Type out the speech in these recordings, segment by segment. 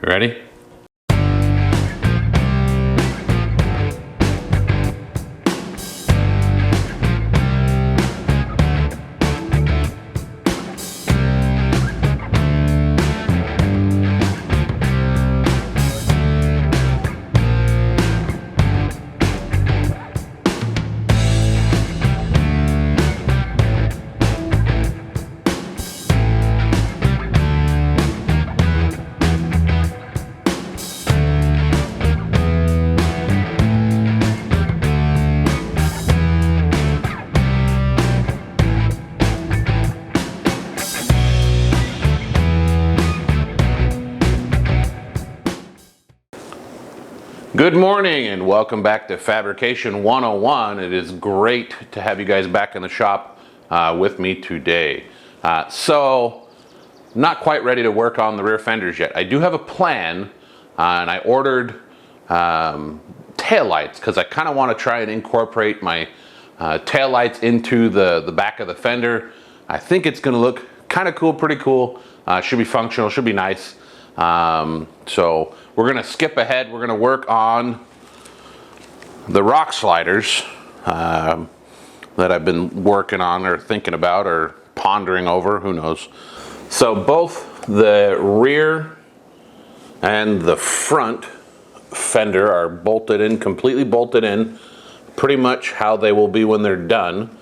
You ready? Good morning and welcome back to Fabrication 101. It is great to have you guys back in the shop with me today. So, not quite ready to work on the rear fenders yet. I do have a plan and I ordered taillights because I kind of want to try and incorporate my taillights into the back of the fender. I think it's going to look kind of cool, pretty cool. Should be functional, should be nice. So we're going to skip ahead. We're going to work on the rock sliders that I've been working on or thinking about or pondering over, who knows. So both the rear and the front fender are bolted in, completely bolted in, pretty much how they will be when they're done.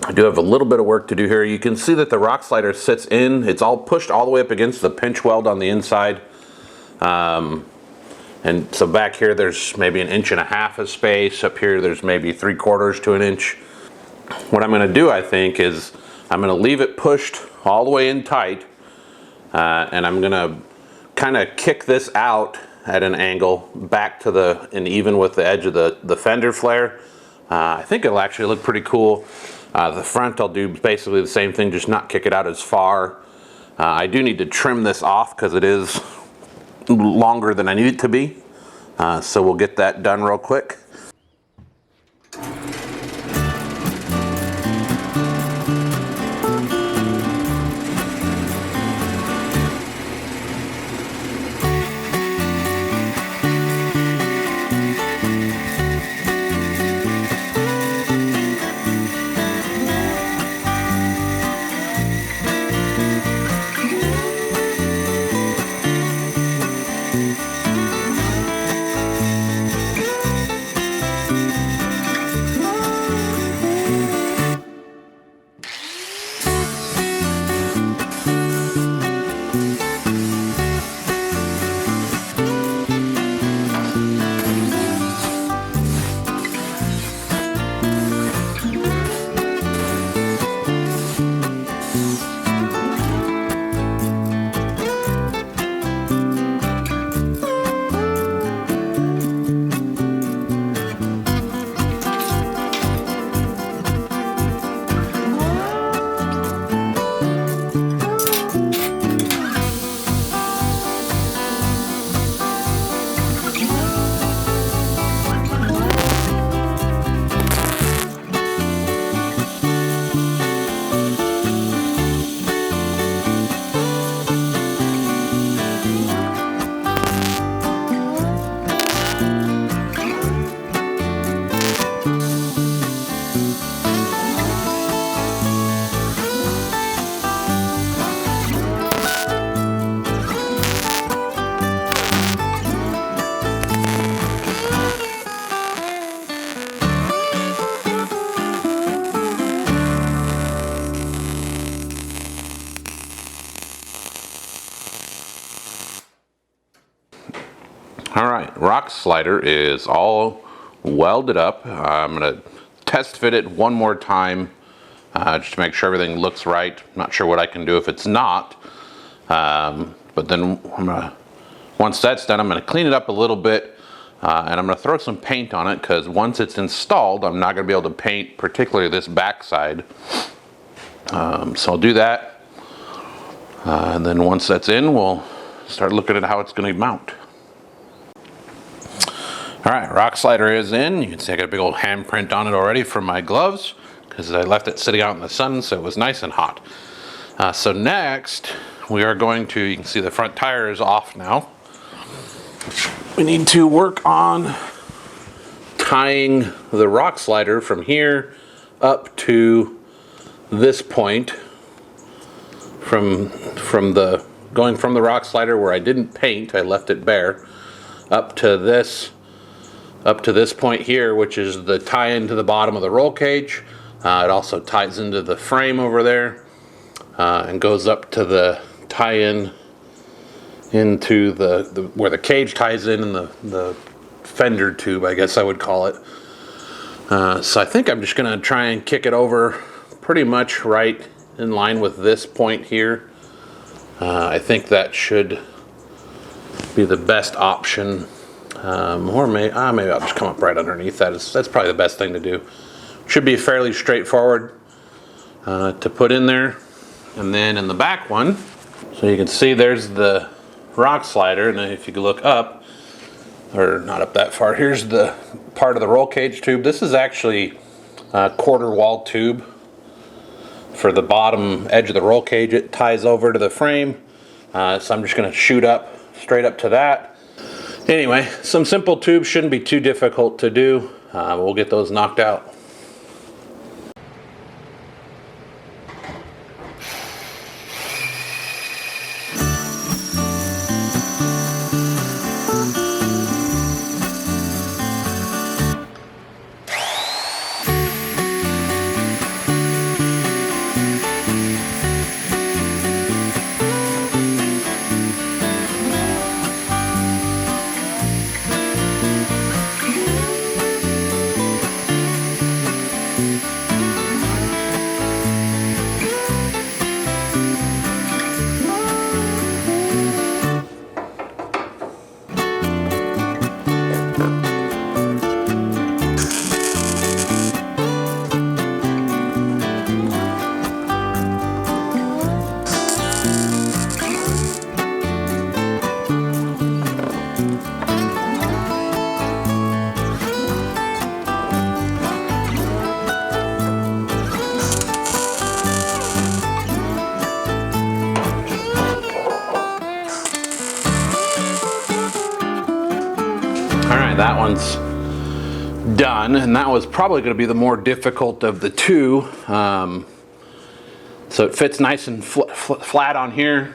I do have a little bit of work to do here. You can see that the rock slider sits in. It's all pushed all the way up against the pinch weld on the inside. And so back here there's maybe 1.5 inches of space. Up here there's maybe 3/4 to an inch. What I'm going to do, I think, is I'm going to leave it pushed all the way in tight. And I'm going to kind of kick this out at an angle back to and even with the edge of the fender flare. I think it'll actually look pretty cool. The front I'll do basically the same thing, just not kick it out as far. I do need to trim this off because it is longer than I need it to be. So we'll get that done real quick. Alright, rock slider is all welded up. I'm going to test fit it one more time just to make sure everything looks right. Not sure what I can do if it's not. But then once that's done, I'm going to clean it up a little bit and I'm going to throw some paint on it because once it's installed, I'm not going to be able to paint particularly this back side. So I'll do that. And then once that's in, we'll start looking at how it's going to mount. Alright, rock slider is in. You can see I got a big old handprint on it already from my gloves because I left it sitting out in the sun so it was nice and hot. So next, we are going to, you can see the front tire is off now. We need to work on tying the rock slider from here up to this point, going from the rock slider where I didn't paint, I left it bare, up to this point here, which is the tie-in to the bottom of the roll cage. It also ties into the frame over there, and goes up to the tie-in into the where the cage ties in and the fender tube, I guess I would call it. So I think I'm just gonna try and kick it over pretty much right in line with this point here. I think that should be the best option. Or maybe I'll just come up right underneath that. That's probably the best thing to do. Should be fairly straightforward to put in there. And then in the back one, so you can see there's the rock slider, and then if you look up, or not up that far, here's the part of the roll cage tube. This is actually a quarter wall tube for the bottom edge of the roll cage. It ties over to the frame, so I'm just going to shoot up straight up to that. Anyway, some simple tubes shouldn't be too difficult to do. We'll get those knocked out. That one's done, and that was probably going to be the more difficult of the two. So it fits nice and flat on here,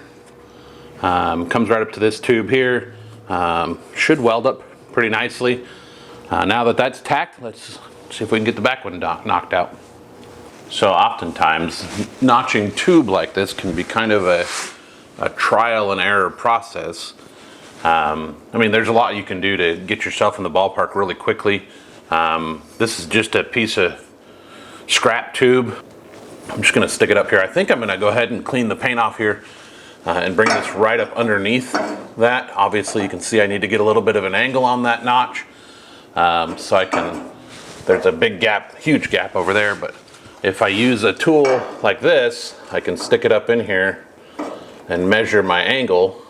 comes right up to this tube here, should weld up pretty nicely. Now that that's tacked, let's see if we can get the back one knocked out. So oftentimes notching tube like this can be kind of a trial and error process. I mean, there's a lot you can do to get yourself in the ballpark really quickly. This is just a piece of scrap tube. I'm just going to stick it up here. I think I'm going to go ahead and clean the paint off here and bring this right up underneath that. Obviously, you can see I need to get a little bit of an angle on that notch. So I can, there's a big gap, huge gap over there, but if I use a tool like this, I can stick it up in here and measure my angle,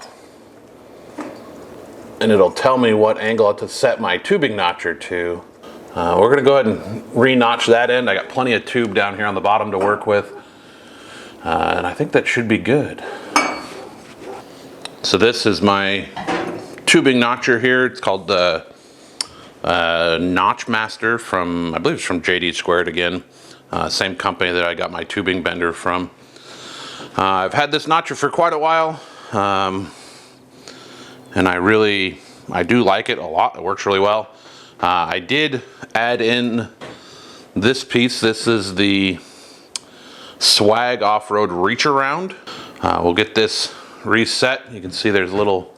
and it'll tell me what angle I have to set my tubing notcher to. We're going to go ahead and re-notch that end. I got plenty of tube down here on the bottom to work with, and I think that should be good. So this is my tubing notcher here. It's called the Notch Master from, I believe it's from JD Squared again. Same company that I got my tubing bender from. I've had this notcher for quite a while. And I do like it a lot. It works really well. I did add in this piece. This is the Swag Off-Road Reach Around. We'll get this reset. You can see there's a little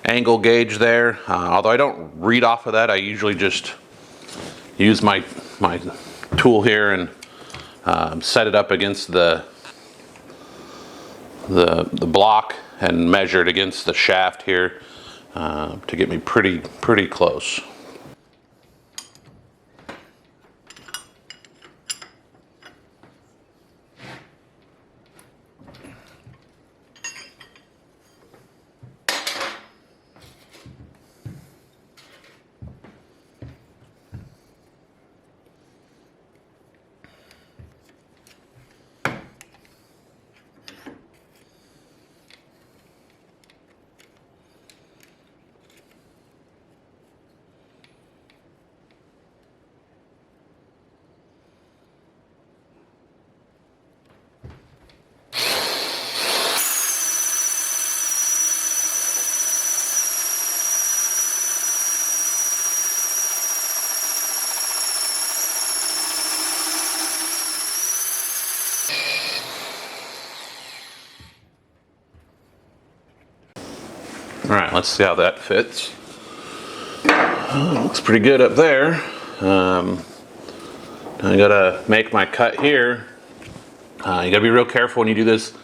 angle gauge there. Although I don't read off of that, I usually just use my tool here and set it up against the block and measure it against the shaft here to get me pretty close. All right, let's see how that fits. Looks pretty good up there. I gotta make my cut here. You gotta be real careful when you do this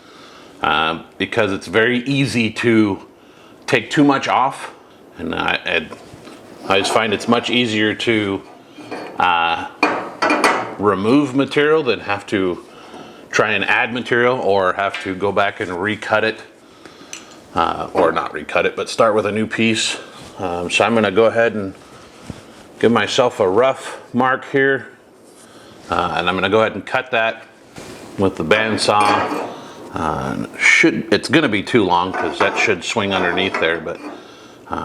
because it's very easy to take too much off, and I just find it's much easier to remove material than have to try and add material or have to go back and recut it, or not recut it, but start with a new piece. So I'm gonna go ahead and give myself a rough mark here, and I'm gonna go ahead and cut that with the bandsaw. It's gonna be too long because that should swing underneath there, but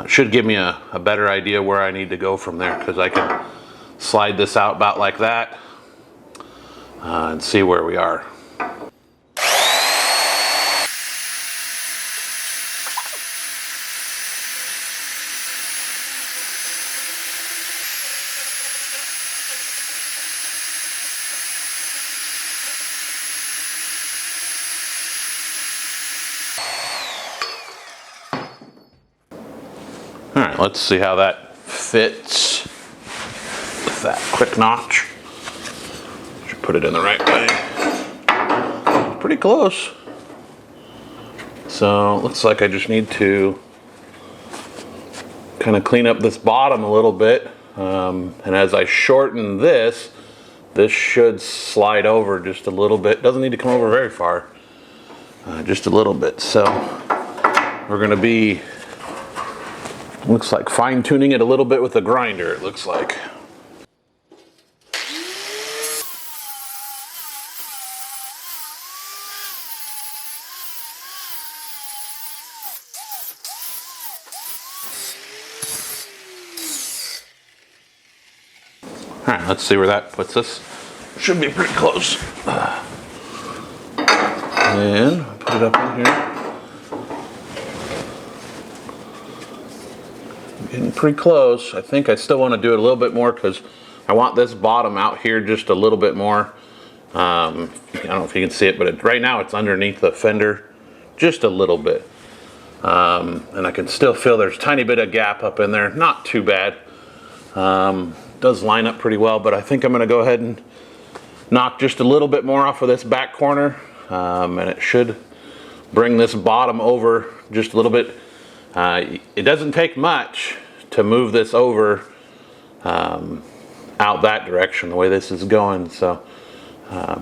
should give me a better idea where I need to go from there, because I can slide this out about like that and see where we are. All right, let's see how that fits with that quick notch. Should put it in the right way. Pretty close. So looks like I just need to kind of clean up this bottom a little bit. And as I shorten this, this should slide over just a little bit. Doesn't need to come over very far, just a little bit. So we're gonna be, looks like fine tuning it a little bit with the grinder, it looks like. All right, let's see where that puts us. Should be pretty close. And put it up in here. Getting pretty close. I think I still want to do it a little bit more because I want this bottom out here just a little bit more. I don't know if you can see it, but right now it's underneath the fender just a little bit. And I can still feel there's a tiny bit of gap up in there. Not too bad. Does line up pretty well, but I think I'm going to go ahead and knock just a little bit more off of this back corner, and it should bring this bottom over just a little bit. It doesn't take much to move this over out that direction the way this is going, so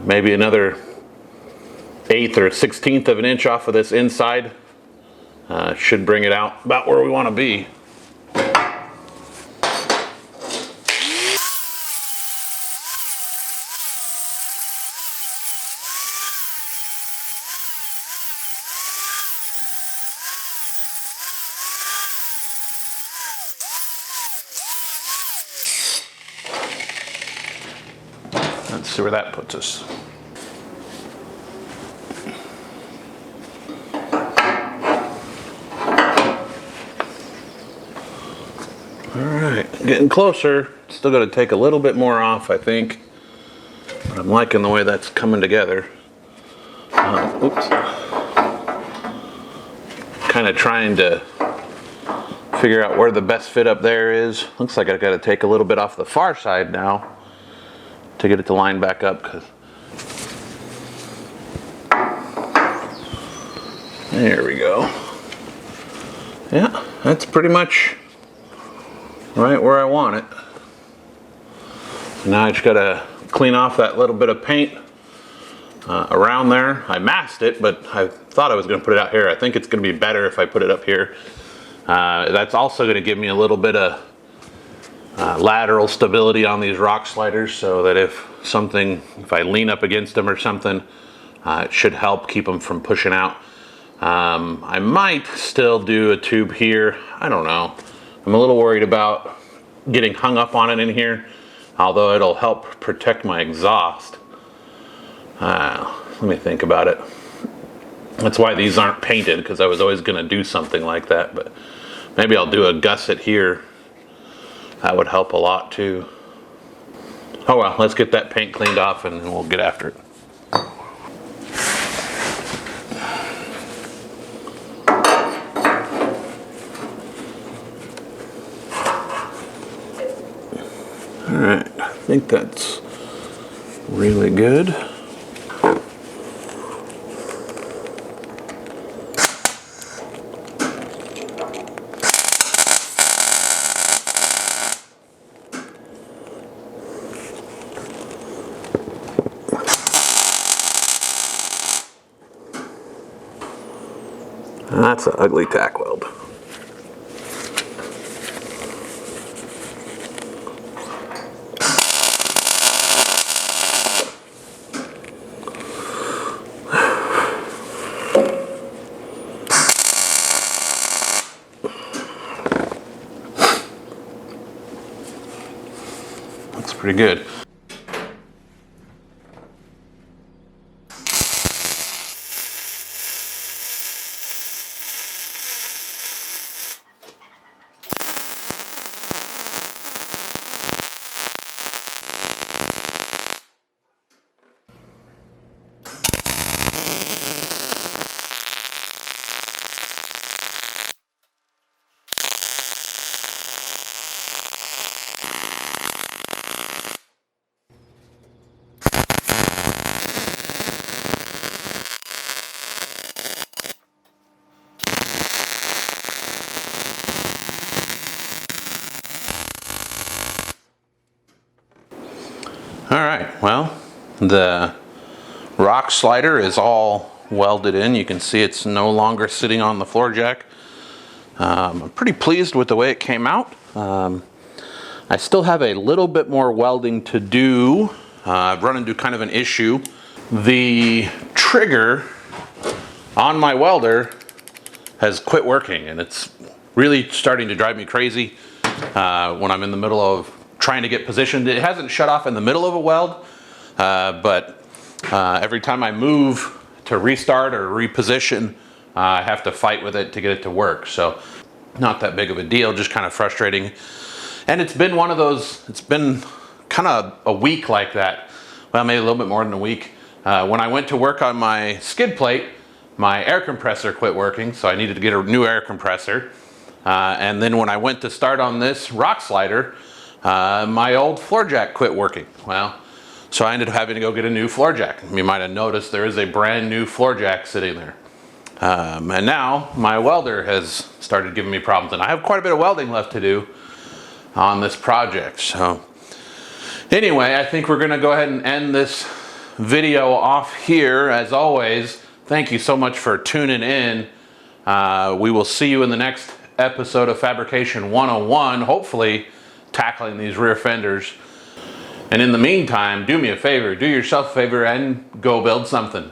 maybe another 1/8 or 1/16 of an inch off of this inside should bring it out about where we want to be. Let's see where that puts us. All right, getting closer. Still got to take a little bit more off, I think. But I'm liking the way that's coming together. Oops. Kind of trying to figure out where the best fit up there is. Looks like I got to take a little bit off the far side now to get it to line back up. There we go. Yeah, that's pretty much right where I want it. Now I just gotta clean off that little bit of paint around there. I masked it, but I thought I was gonna put it out here. I think it's gonna be better if I put it up here. That's also gonna give me a little bit of lateral stability on these rock sliders, so that if I lean up against them or something, it should help keep them from pushing out. I might still do a tube here. I don't know. I'm a little worried about getting hung up on it in here, although it'll help protect my exhaust. Let me think about it. That's why these aren't painted, because I was always going to do something like that, but maybe I'll do a gusset here. That would help a lot too. Oh well, let's get that paint cleaned off and then we'll get after it. Alright, I think that's really good. That's an ugly tack weld. Looks pretty good. Alright, well, the rock slider is all welded in. You can see it's no longer sitting on the floor jack. I'm pretty pleased with the way it came out. I still have a little bit more welding to do. I've run into kind of an issue. The trigger on my welder has quit working, and it's really starting to drive me crazy when I'm in the middle of trying to get positioned. It hasn't shut off in the middle of a weld, but every time I move to restart or reposition, I have to fight with it to get it to work. So not that big of a deal, just kind of frustrating. And it's been one of those, it's been kind of a week like that. Well, maybe a little bit more than a week. When I went to work on my skid plate, my air compressor quit working, so I needed to get a new air compressor. And then when I went to start on this rock slider, my old floor jack quit working. Well, so I ended up having to go get a new floor jack. You might have noticed there is a brand new floor jack sitting there. And now my welder has started giving me problems, and I have quite a bit of welding left to do on this project. So anyway, I think we're gonna go ahead and end this video off here. As always, thank you so much for tuning in. We will see you in the next episode of Fabrication 101, hopefully tackling these rear fenders. And in the meantime, do me a favor, do yourself a favor and go build something.